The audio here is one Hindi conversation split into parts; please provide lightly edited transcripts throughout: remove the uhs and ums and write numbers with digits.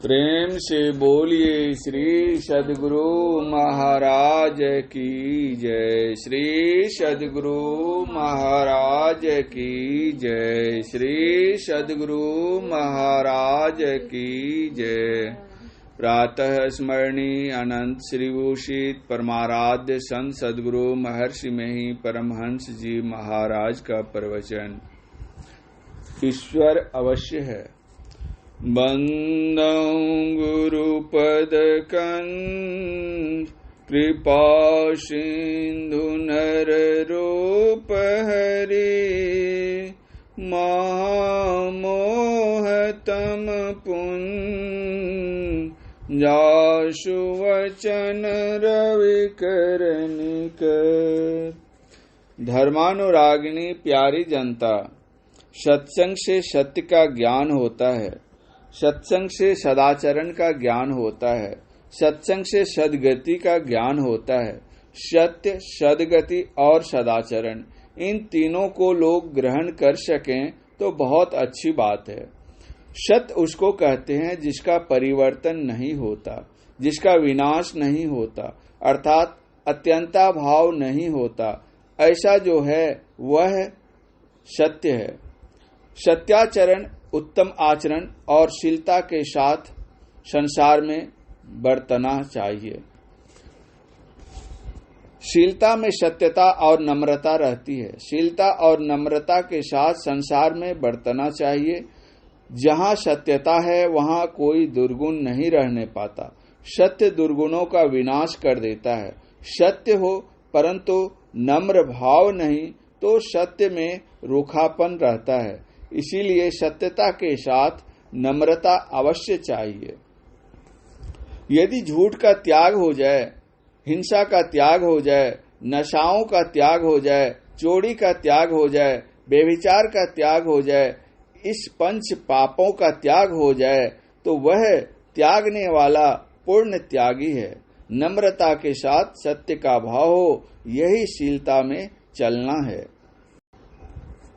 प्रेम से बोलिए श्री सद्गुरु महाराज की जय। श्री सद्गुरु महाराज की जय। श्री सद्गुरु महाराज की जय। प्रातः स्मरणीय अनंत श्रीभूषित परमाराध्य संत सद्गुरु महर्षि में ही परमहंस जी महाराज का प्रवचन। ईश्वर अवश्य है। बंदौ गुरुपद कंज कृपा सिंधु नर रूप हरि महामोह तम पुन जासु वचन रवि करनिक। धर्मानुरागिणी प्यारी जनता, सत्संग से सत्य का ज्ञान होता है, सत्संग से सदाचरण का ज्ञान होता है, सत्संग से सदगति का ज्ञान होता है। सत्य, सदगति और सदाचरण, इन तीनों को लोग ग्रहण कर सकें तो बहुत अच्छी बात है। सत्य उसको कहते हैं जिसका परिवर्तन नहीं होता, जिसका विनाश नहीं होता, अर्थात अत्यंता भाव नहीं होता। ऐसा जो है वह सत्य है। सत्याचरण, उत्तम आचरण और शीलता के साथ संसार में बरतना चाहिए। शीलता में सत्यता और नम्रता रहती है। शीलता और नम्रता के साथ संसार में बरतना चाहिए। जहाँ सत्यता है वहाँ कोई दुर्गुण नहीं रहने पाता। सत्य दुर्गुणों का विनाश कर देता है। सत्य हो परंतु नम्र भाव नहीं तो सत्य में रूखापन रहता है। इसीलिए सत्यता के साथ नम्रता अवश्य चाहिए। यदि झूठ का त्याग हो जाए, हिंसा का त्याग हो जाए, नशाओं का त्याग हो जाए, चोरी का त्याग हो जाए, व्यभिचार का त्याग हो जाए, इस पंच पापों का त्याग हो जाए तो वह त्यागने वाला पूर्ण त्यागी है। नम्रता के साथ सत्य का भाव हो, यही शीलता में चलना है।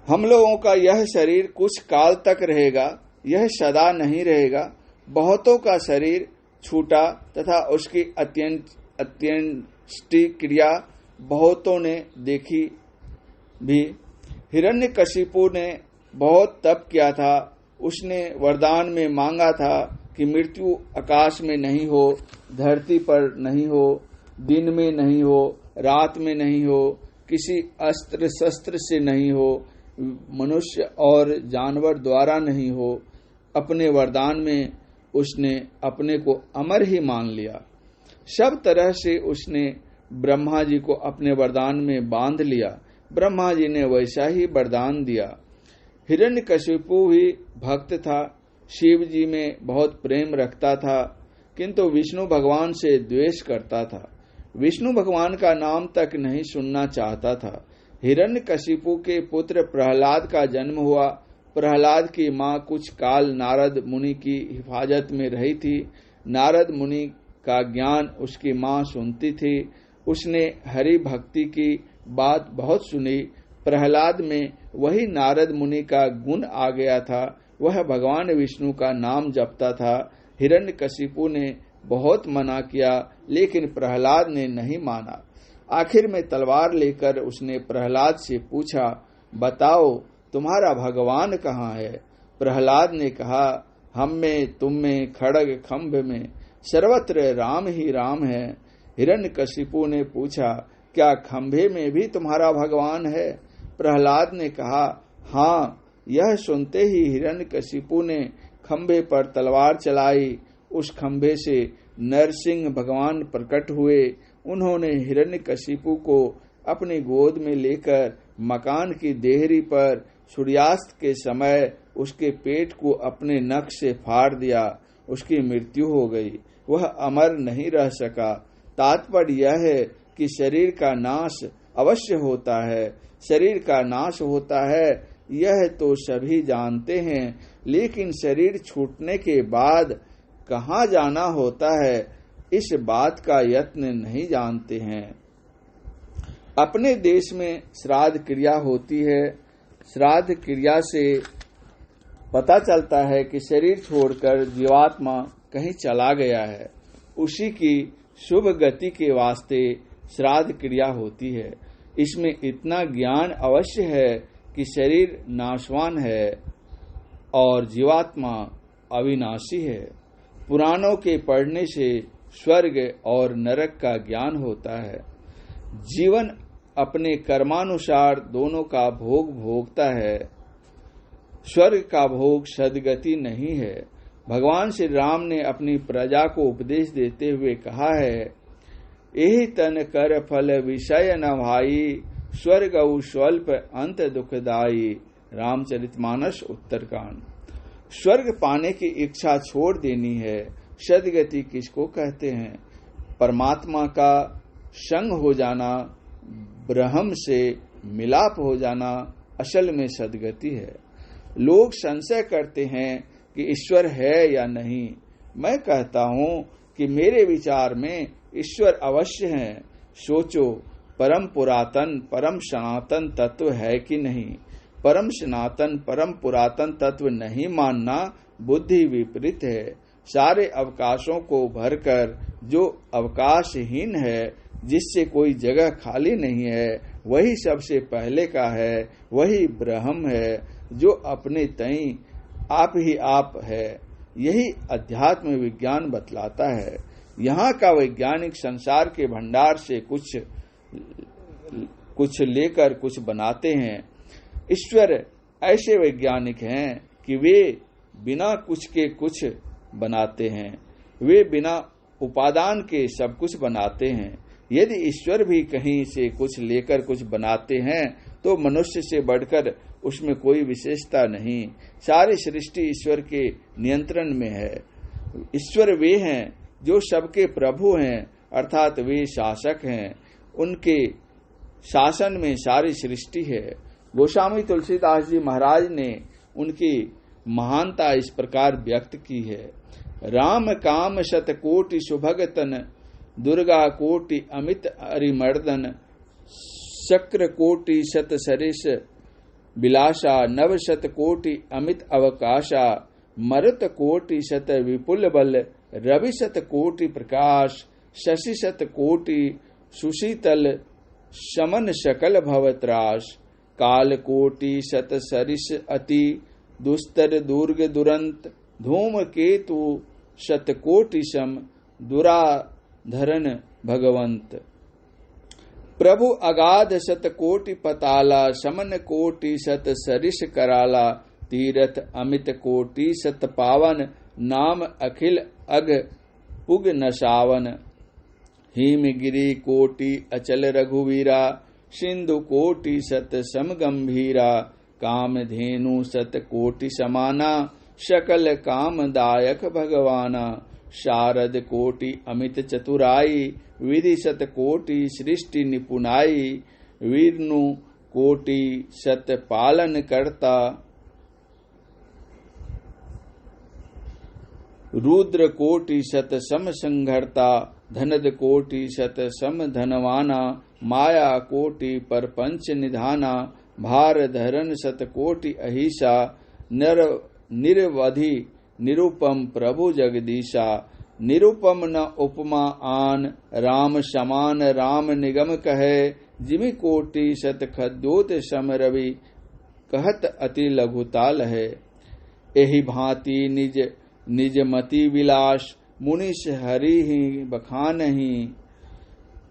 हम लोगों का यह शरीर कुछ काल तक रहेगा, यह सदा नहीं रहेगा। बहुतों का शरीर छूटा तथा उसकी अत्यंष्टि क्रिया बहुतों ने देखी भी। हिरण्यकशिपु ने बहुत तप किया था। उसने वरदान में मांगा था कि मृत्यु आकाश में नहीं हो, धरती पर नहीं हो, दिन में नहीं हो, रात में नहीं हो, किसी अस्त्र शस्त्र से नहीं हो, मनुष्य और जानवर द्वारा नहीं हो। अपने वरदान में उसने अपने को अमर ही मान लिया। सब तरह से उसने ब्रह्मा जी को अपने वरदान में बांध लिया। ब्रह्मा जी ने वैसा ही वरदान दिया। हिरण्यकशिपु भी भक्त था, शिव जी में बहुत प्रेम रखता था, किंतु विष्णु भगवान से द्वेष करता था। विष्णु भगवान का नाम तक नहीं सुनना चाहता था। हिरण्यकशिपु के पुत्र प्रहलाद का जन्म हुआ। प्रहलाद की मां कुछ काल नारद मुनि की हिफाजत में रही थी। नारद मुनि का ज्ञान उसकी मां सुनती थी। उसने हरि भक्ति की बात बहुत सुनी। प्रहलाद में वही नारद मुनि का गुण आ गया था। वह भगवान विष्णु का नाम जपता था। हिरण्यकशिपु ने बहुत मना किया, लेकिन प्रहलाद ने नहीं माना। आखिर में तलवार लेकर उसने प्रहलाद से पूछा, बताओ तुम्हारा भगवान कहाँ है? प्रहलाद ने कहा, हम में, तुम में, खड्ग खंभ में, सर्वत्र राम ही राम है। हिरण्यकशिपु ने पूछा, क्या खंभे में भी तुम्हारा भगवान है? प्रहलाद ने कहा, हाँ। यह सुनते ही हिरण्यकशिपु ने खंभे पर तलवार चलाई। उस खंभे से नरसिंह भगवान प्रकट हुए। उन्होंने हिरण्यकशिपु को अपनी गोद में लेकर मकान की देहरी पर सूर्यास्त के समय उसके पेट को अपने नख से फाड़ दिया। उसकी मृत्यु हो गई। वह अमर नहीं रह सका। तात्पर्य यह है कि शरीर का नाश अवश्य होता है। शरीर का नाश होता है यह तो सभी जानते हैं, लेकिन शरीर छूटने के बाद कहाँ जाना होता है इस बात का यत्न नहीं जानते हैं। अपने देश में श्राद्ध क्रिया होती है। श्राद्ध क्रिया से पता चलता है कि शरीर छोड़कर जीवात्मा कहीं चला गया है, उसी की शुभ गति के वास्ते श्राद्ध क्रिया होती है। इसमें इतना ज्ञान अवश्य है कि शरीर नाशवान है और जीवात्मा अविनाशी है। पुराणों के पढ़ने से स्वर्ग और नरक का ज्ञान होता है। जीवन अपने कर्मानुसार दोनों का भोग भोगता है। स्वर्ग का भोग सद्गति नहीं है। भगवान श्री राम ने अपनी प्रजा को उपदेश देते हुए कहा है, यही तन कर फल विषय न भाई, स्वर्ग स्वल्प अंत दुखदाई। रामचरितमानस उत्तरकांड। स्वर्ग पाने की इच्छा छोड़ देनी है। सद्गति किसको कहते हैं? परमात्मा का संग हो जाना, ब्रह्म से मिलाप हो जाना असल में सद्गति है। लोग संशय करते हैं कि ईश्वर है या नहीं। मैं कहता हूं कि मेरे विचार में ईश्वर अवश्य है। सोचो, परम पुरातन परम सनातन तत्व है कि नहीं? परम सनातन परम पुरातन तत्व नहीं मानना बुद्धि विपरीत है। सारे अवकाशों को भरकर जो अवकाशहीन है, जिससे कोई जगह खाली नहीं है, वही सबसे पहले का है, वही ब्रह्म है, जो अपने तई आप ही आप है। यही अध्यात्म विज्ञान बतलाता है। यहाँ का वैज्ञानिक संसार के भंडार से कुछ लेकर कुछ बनाते हैं। ईश्वर ऐसे वैज्ञानिक हैं कि वे बिना कुछ के कुछ बनाते हैं। वे बिना उपादान के सब कुछ बनाते हैं। यदि ईश्वर भी कहीं से कुछ लेकर कुछ बनाते हैं तो मनुष्य से बढ़कर उसमें कोई विशेषता नहीं। सारी सृष्टि ईश्वर के नियंत्रण में है। ईश्वर वे हैं जो सबके प्रभु हैं, अर्थात वे शासक हैं। उनके शासन में सारी सृष्टि है। गोस्वामी तुलसीदास जी महाराज ने उनकी महानता इस प्रकार व्यक्त की है। राम काम शतकोटि सुभगतन, दुर्गा कोटि अमित अरिमर्दन, शक्र कोटि शत सरिस बिलासा, नव शत कोटि अमित अवकाशा, मरुत कोटि शत विपुल बल, रवि शत कोटि प्रकाश, शशि शत कोटि सुशीतल, शमन सकल भवत्राश, काल कोटि शत सरिस अति, दुस्तर दुर्ग दुरंत, धूम केतु शत कोटि सम, दुराधरन भगवंत। प्रभु अगाध शत कोटि पताला, समन कोटि शत सरिस कराला, तीरथ अमित कोटि शत पावन, नाम अखिल अग पुग नसावन। हिमगिरि कोटि अचल रघुवीरा, सिंधु कोटि शत सम गंभीरा, कामधेनु शत कोटि समाना, सकल कामदायक भगवाना। शारद कोटि अमित चतुराई, विधि शत कोटि सृष्टि निपुणाई, वीरनु कोटि शत पालन करता, रुद्र कोटि शत सम संघर्ता, धनद कोटि शत सम धनवाना, माया कोटि पर पंच निधाना, भार धरन शत कोटि अहिसा, निरवधि निरुपम प्रभु जगदीशा। निरुपम न उपमा आन, राम समान राम निगम कहे, जिमि कोटि शत खद्योत सम रवि, कहत अति लघुताल है। एहि भांति निज निज मति विलास, मुनिष हरि ही बखानहि,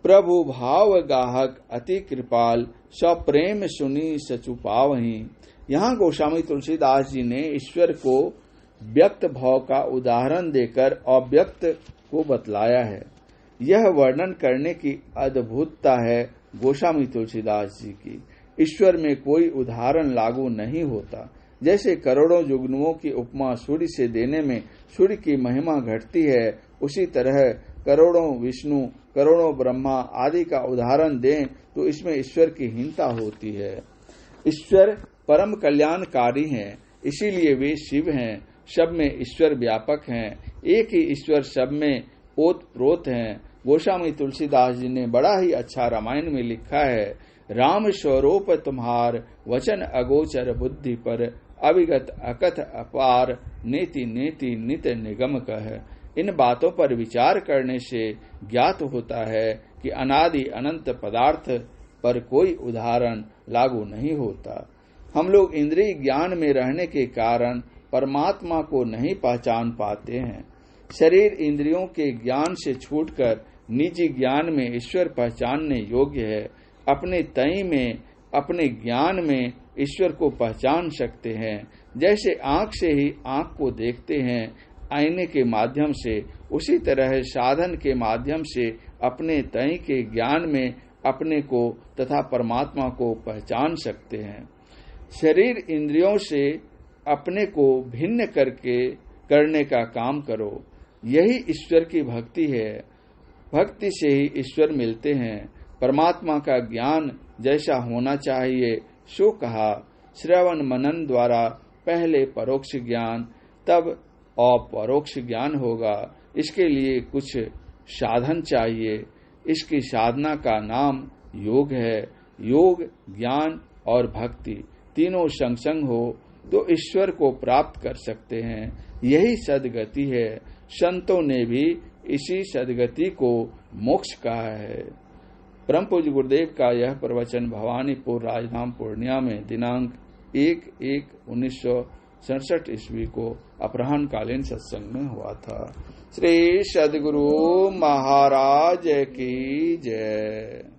प्रभु भाव गाहक अति कृपाल, सप्रेम सुनी सचु पावहि। यहाँ गोस्वामी तुलसीदास जी ने ईश्वर को व्यक्त भाव का उदाहरण देकर अव्यक्त को बतलाया है। यह वर्णन करने की अद्भुतता है गोस्वामी तुलसीदास जी की। ईश्वर में कोई उदाहरण लागू नहीं होता। जैसे करोड़ों जुगनुओं की उपमा सूर्य से देने में सूर्य की महिमा घटती है, उसी तरह करोड़ों विष्णु करोड़ों ब्रह्मा आदि का उदाहरण दें तो इसमें ईश्वर की हीनता होती है। ईश्वर परम कल्याणकारी हैं, इसीलिए वे शिव हैं। सब में ईश्वर व्यापक हैं। एक ही ईश्वर सब में ओत प्रोत हैं। गोस्वामी तुलसीदास जी ने बड़ा ही अच्छा रामायण में लिखा है, राम स्वरूप तुम्हार, वचन अगोचर बुद्धि पर, अविगत अकथ अपार, नेति नेति नित निगम कह। इन बातों पर विचार करने से ज्ञात होता है कि अनादि अनंत पदार्थ पर कोई उदाहरण लागू नहीं होता। हम लोग इंद्रिय ज्ञान में रहने के कारण परमात्मा को नहीं पहचान पाते हैं। शरीर इंद्रियों के ज्ञान से छूटकर निजी ज्ञान में ईश्वर पहचानने योग्य है। अपने तई में, अपने ज्ञान में ईश्वर को पहचान सकते हैं। जैसे आंख से ही आंख को देखते हैं आईने के माध्यम से, उसी तरह साधन के माध्यम से अपने तई के ज्ञान में अपने को तथा परमात्मा को पहचान सकते हैं। शरीर इंद्रियों से अपने को भिन्न करने का काम करो, यही ईश्वर की भक्ति है। भक्ति से ही ईश्वर मिलते हैं। परमात्मा का ज्ञान जैसा होना चाहिए सो कहा। श्रवण मनन द्वारा पहले परोक्ष ज्ञान, तब अपरोक्ष ज्ञान होगा। इसके लिए कुछ साधन चाहिए। इसकी साधना का नाम योग है। योग, ज्ञान और भक्ति तीनों संग संग हो तो ईश्वर को प्राप्त कर सकते हैं। यही सदगति है। संतों ने भी इसी सदगति को मोक्ष कहा है। परम पूज्य गुरुदेव का यह प्रवचन भवानीपुर राजधाम पूर्णिया में दिनांक 1/1/1967 ईस्वी को अपराह्न कालीन सत्संग में हुआ था। श्री सद्गुरु महाराज की जय।